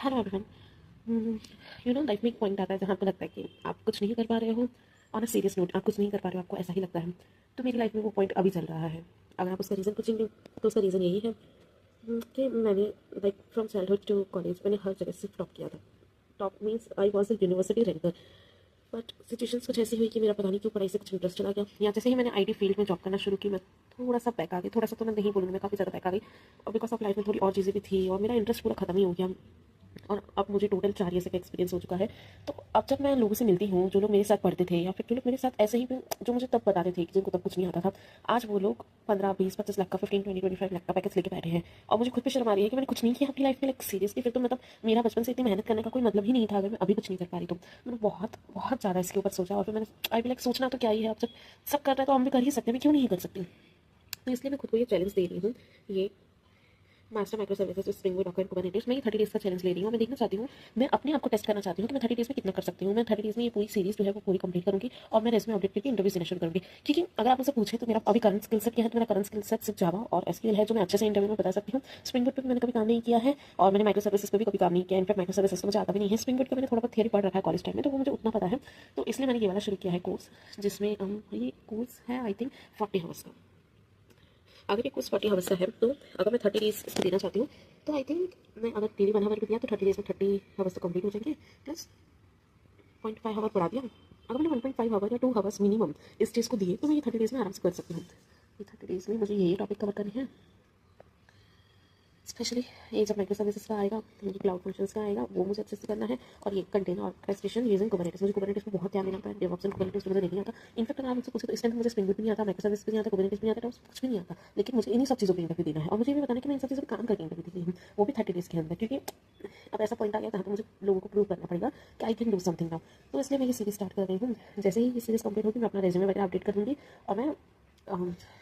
Hello everyone. Life में एक point आता है जहाँ आपको लगता है कि आप कुछ नहीं कर पा रहे हो। ऑन अ सीरियस नोट, आप कुछ नहीं कर पा रहे हो, आपको ऐसा ही लगता है। तो मेरी लाइफ में वो पॉइंट अभी चल रहा है। अगर आप उसका रीज़न पूछेंगे तो उसका रीज़न यही है कि मैंने like from childhood to college मैंने हर जगह से टॉप किया था। Top means I was a university ranker. But situations कुछ ऐसी हुई कि मेरा पता नहीं क्यों पढ़ाई से कुछ इंटरेस्ट चला गया, या जैसे ही मैंने आईटी फील्ड में जॉब करना शुरू की, मैं थोड़ा सा बैक आ गई। थोड़ा सा तो मैं नहीं बोलूँगी, मैं काफ़ी ज़्यादा बैक आ गई। और बिकॉज ऑफ लाइफ में थोड़ी और चीज़ें भी थी और मेरा इंटरेस्ट पूरा खत्म ही हो गया। और अब मुझे टोटल 4 ईयर का एक्सपीरियंस हो चुका है। तो अब जब मैं लोगों से मिलती हूँ, जो लोग मेरे साथ पढ़ते थे या फिर जो लोग मेरे साथ ऐसे ही जो मुझे तब बताते थे कि जिनको तब कुछ नहीं आता था, आज वो लोग 15 20 25 लाख का 15 20 25 लाख का पैकेज लेके बैठे हैं। और मुझे खुद पे शर्म आ रही है कि मैंने कुछ नहीं किया अपनी लाइफ में। लाइक सीरियसली, फिर तो मतलब मेरा बचपन से इतनी मेहनत करने का कोई मतलब ही नहीं था अगर मैं अभी कुछ नहीं कर पा रही। तो मैंने बहुत बहुत ज़्यादा इसके ऊपर सोचा और फिर मैंने आई भी लाइक सोचना तो क्या ही है, अब जब सब कर रहे हैं तो हम भी कर ही सकते हैं, मैं क्यों नहीं कर सकती। तो इसलिए मैं खुद को ये चैलेंज दे रही हूँ, ये master micro services spring boot docker Kubernetes में ये 30 डेज़ का चैलेंज ले रही हूँ। मैं देखना चाहती हूँ, मैं अपने आप को टेस्ट करना चाहती हूँ कि मैं 30 डेज़ में कितना कर सकती हूँ। मैं 30 डेज़ में ये पूरी सीरीज जो है वो पूरी कंप्लीट करूँगी और मैं रेज्यूमे अपडेट करके इंटरव्यू देना शुरू करूँगी। क्योंकि अगर आप मुझसे पूछे तो मेरा अभी करंट स्किल सेट क्या है, तो मेरा करंट स्किल सेट सिर्फ जावा और एसक्यूएल है, जो मैं अच्छे से इंटरव्यू में बता सकती हूँ। स्प्रिंग बोट पर मैंने कभी काम नहीं किया है और मैंने माइक्रो सर्विसेज पर भी कभी काम नहीं किया। इनफैक्ट माइक्रो सर्विसेज को मुझे आता भी नहीं है। स्प्रिंग बोट का मैंने थोड़ा बहुत थियरी पढ़ रखा है कॉलेज टाइम में, तो वो मुझे उतना पता है। तो इसलिए मैंने ये वाला शुरू किया है कोर्स, जिसमें ये कोर्स है आई थिंक 40 आवर्स का। अगर ये कोर्स 40 आवर्स का है तो अगर मैं 30 डेज़ इसको देना चाहती हूँ तो आई थिंक मैं अगर डेली 1 आवर भी दिया तो 30 डेज़ में 30 आवर्स तो कंप्लीट हो जाएंगे, प्लस 0.5 आवर बढ़ा दिया। अगर मैंने 1.5 आवर या 2 आवर्स मिनिमम इस चीज़ को दिए तो मैं ये 30 डेज़ में आराम से कर सकती हूँ। ये 30 डेज़ में मुझे यही टॉपिक कवर करनी है। स्पेशली ये जब माइक्रो सर्विसेज का आएगा, ये क्लाउड फंक्शंस का आएगा, वो मुझे अच्छे से करना है। और ये कंटेनर ऑर्केस्ट्रेशन यूजिंग कुबरनेटिव्स, मुझे कुबरनेटिव्स पे बहुत ध्यान देना होता है। डेवऑप्स एंड कुबरनेटिव्स मुझे नहीं आता। इनफैक्ट अगर आप मुझसे पूछे तो इस टाइम मुझे स्प्रिंग बूट भी नहीं आता, माइक्रो सर्विस भी नहीं आता, कुबरनेटिव्स भी नहीं आता, कुछ भी नहीं आता। लेकिन मुझे इन्हीं सब चीज़ों पर इंटरव्यू देना है और मुझे ये भी बताना है कि मैं इन सब चीज़ों पर काम करके इंटरव्यू दे रही हूँ, वो भी 30 डेज़ के अंदर। क्योंकि अब ऐसा पॉइंट आ गया जहाँ पर मुझे लोगों को प्रूव करना पड़ेगा कि I can do something now. तो इसलिए मैं ये सीरीज स्टार्ट कर रही हूँ। जैसे ही ये सीरीज कंप्लीट होगी मैं अपना रेज्यूमे वगैरह अपडेट कर दूँगी और मैं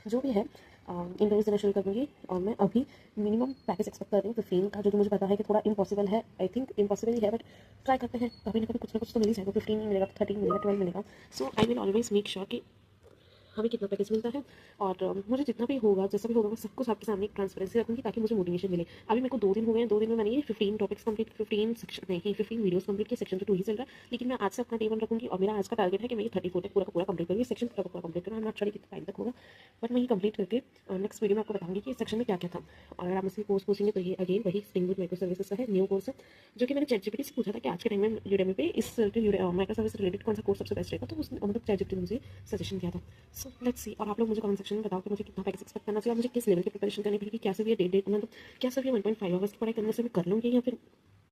जो भी है इंटरव्यू देना शुरू कर दूँगी। और मैं अभी मिनिमम पैकेज एक्सपेक्ट कर रही हूँ 15 का, जो कि मुझे पता है कि थोड़ा इम्पॉसिबल है। आई थिंक इम्पॉसिबल ही है, बट ट्राई करते हैं। कभी ना कभी कुछ ना कुछ तो मिल ही जाएगा। 15 नहीं मिलेगा तो 13 मिलेगा, 12 मिलेगा। So I will always make sure कि हमें कितना पैकेज मिलता है। और मुझे जितना भी होगा, जैसा भी होगा, मैं सब कुछ आपके सामने एक ट्रांसपेरेंसी रखूँगी ताकि मुझे मोटिवेशन मिले। अभी मेरे को 2 दिन हो गए हैं, 2 दिन में मैंने ये 15 टॉपिक्स कंप्लीट, 15 सेक्शन नहीं, 15 वीडियोस कंप्लीट किए। सेक्शन तो 2 ही चल रहा है, लेकिन मैं आज से अपना डे 1 रखूँगी और मेरा आज का टारगेट है कि मैं ये 34 तक पूरा का पूरा कंप्लीट करूँगी। सेक्शन पूरा का पूरा कंप्लीट करूँ। आई एम नॉट श्योर कितना टाइम तक होगा, बट मैं ये कंप्लीट करके नेक्स्ट वीडियो में आपको बताऊँगी कि इस सेक्शन में क्या क्या था। और अगर आप मुझसे कोर्स पूछेंगे तो ये अगेन वही स्प्रिंग बूट माइक्रो सर्विसेज का है, न्यू कोर्स है, जो कि मैंने चैटजीपीटी से पूछा था कि आज के टाइम में यूडेमी पे इस माइक्रो सर्विस रिलेटेड कौन सा कोर्स सबसे बेस्ट रहेगा, तो उसने मतलब चैटजीपीटी ने मुझे सजेशन दिया था। So let's see. और आप लोग मुझे कमेंट सेक्शन में बताओ कि मुझे कितना पैकेज एक्सपेक्ट करना चाहिए और मुझे किस लेवल की प्रिपरेशन करनी पड़ेगी। क्या सिर्फ ये डेट मतलब क्या सिर्फ ये 1.5 आवर्स की पढ़ाई करने से मैं कर लूँगी, या फिर